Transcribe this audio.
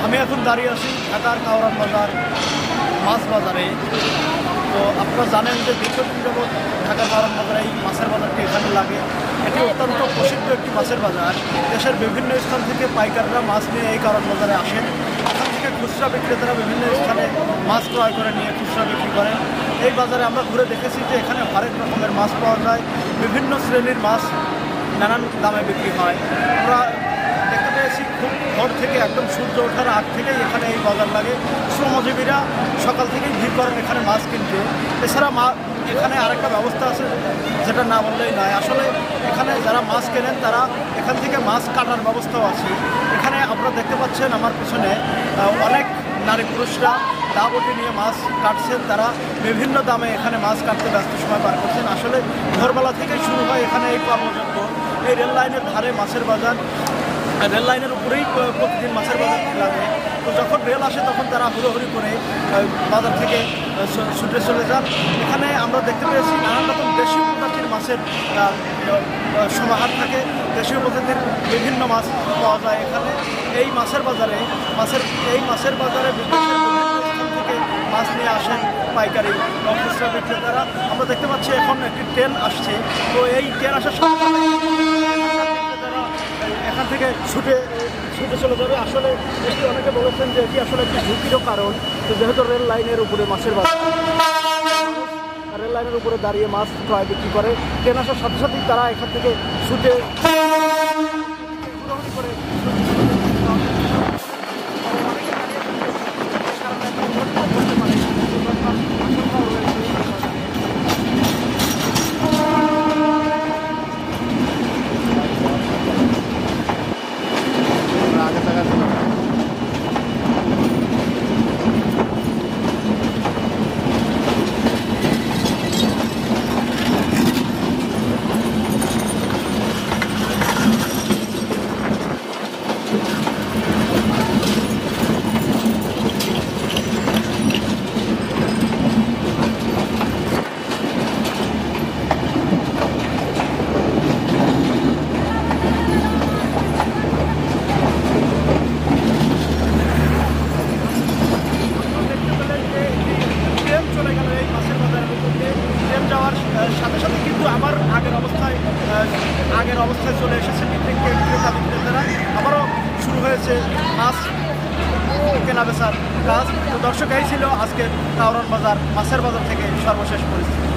আমি এখন দাঁড়িয়ে আছি ঢাকার কাওরান বাজার মাছ বাজারে। তো আপনারা জানেন যে দীর্ঘদিন যাবৎ ঢাকার কাওরান বাজারে এই মাছের বাজারটি এখানে লাগে। এটি অত্যন্ত প্রসিদ্ধ একটি মাছের বাজার। দেশের বিভিন্ন স্থান থেকে পাইকাররা মাছ নিয়ে এই কাওরান বাজারে আসেন। এখান থেকে খুচরা বিক্রেতারা বিভিন্ন স্থানে মাছ ক্রয় করে নিয়ে খুচরা বিক্রি করেন। এই বাজারে আমরা ঘুরে দেখেছি যে এখানে হরেক রকমের মাছ পাওয়া যায়, বিভিন্ন শ্রেণীর মাছ নানান দামে বিক্রি হয়। আমরা দেখতে পেয়েছি খুব ভোর থেকে একদম সূর্য ওঠার আগ থেকেই এখানে এই বাজার লাগে। শ্রমজীবীরা সকাল থেকেই ভিড় করেন এখানে মাছ কিনতে। এছাড়া এখানে আরেকটা ব্যবস্থা আছে যেটা না বললেই নয়। আসলে এখানে যারা মাছ কেনেন তারা এখান থেকে মাছ কাটার ব্যবস্থাও আছে। এখানে আপনারা দেখতে পাচ্ছেন আমার পিছনে অনেক নারী পুরুষরা দাবটি নিয়ে মাছ কাটছেন। তারা বিভিন্ন দামে এখানে মাছ কাটতে ব্যস্ত সময় পার করছেন। আসলে ভোরবেলা থেকেই শুরু হয় এখানে এই কর্মযজ্ঞ। এই রেল লাইনের ধারে মাছের বাজার, রেল লাইনের উপরেই প্রতিদিন মাছের বাজার লাগে। তো যখন রেল আসে তখন তারা হুড়োহুড়ি করে বাজার থেকে ছুটে চলে যান। এখানে আমরা দেখতে পেয়েছি নানান রকম দেশীয় প্রজাতির মাছের সমাহার থাকে। দেশীয় প্রজাতির বিভিন্ন মাছ পাওয়া যায় এখানে। এই মাছের বাজারে মাছের বাজারে বিদেশের বিভিন্ন স্থান থেকে মাছ নিয়ে আসেন পাইকারি এবং খুচরা বিক্রেতারা। আমরা দেখতে পাচ্ছি এখন একটি ট্রেন আসছে। তো এই ট্রেন আসার সাথে এখান থেকে ছুটে চলে যাবে। আসলে এটি অনেকে বলেছেন যে এটি আসলে একটি ঝুঁকিরও কারণ। তো যেহেতু রেল লাইনের উপরে মাছের বাজার, রেল লাইনের উপরে দাঁড়িয়ে মাছ ক্রয় বিক্রি করে। ট্রেন আসার সাথে সাথেই তারা এখান থেকে ছুটে করে সাথে সাথে কিন্তু আমার আগের অবস্থায় চলে এসেছে বিক্রেতারা। আবারও শুরু হয়েছে মাছ কেনা বেচার কাজ। তো দর্শক, এই ছিল আজকের কাওরান বাজার মাছের বাজার থেকে সর্বশেষ পরিস্থিতি।